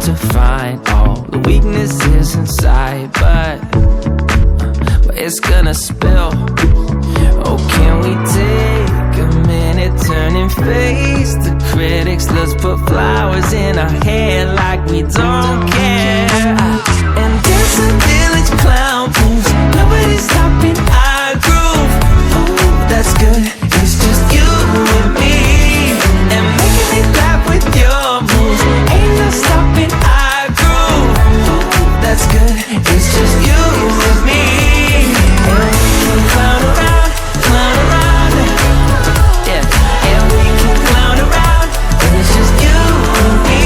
to find all the weaknesses inside, but it's gonna spill. Oh, can we take a minute, turn and face the critics? Let's put flowers in our hair like we don't care. And dance a village clown moves, nobody's stopping our groove. Ooh, that's good, it's just you and me. And making me laugh with your moves, ain't no stopping our groove. Ooh, that's good, it's just you and me. And we can clown around, yeah. And we can clown around, and it's just you and me.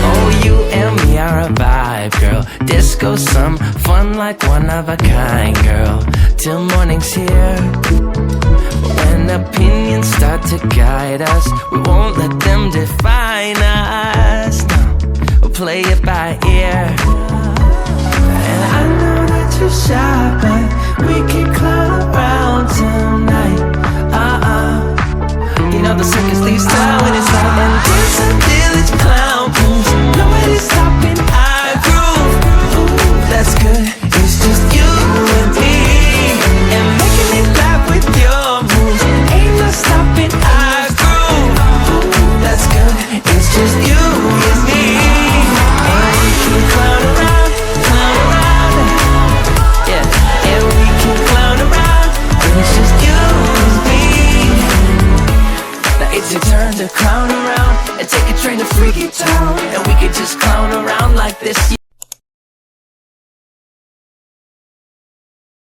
Oh, you and me are a vibe, girl. Disco, some fun like one of a kind, girl. Till morning's here. When opinions start to guide us, we won't let them define us. No, we'll play it by ear. And I know that you're shy, but we can clown around tonight. You know the circus leaves town when it's light. And dance a village clown moves, nobody's stopping our groove. Ooh, that's good, it's just you and me. And making me laugh with your moves, ain't no stopping our groove. Ooh, that's good, it's just you and me. And we can clown around, yeah. And we can clown around, and it's just you and me. Now it's your turn to clown around and take a train to Freaky Town, and we could just clown around like this.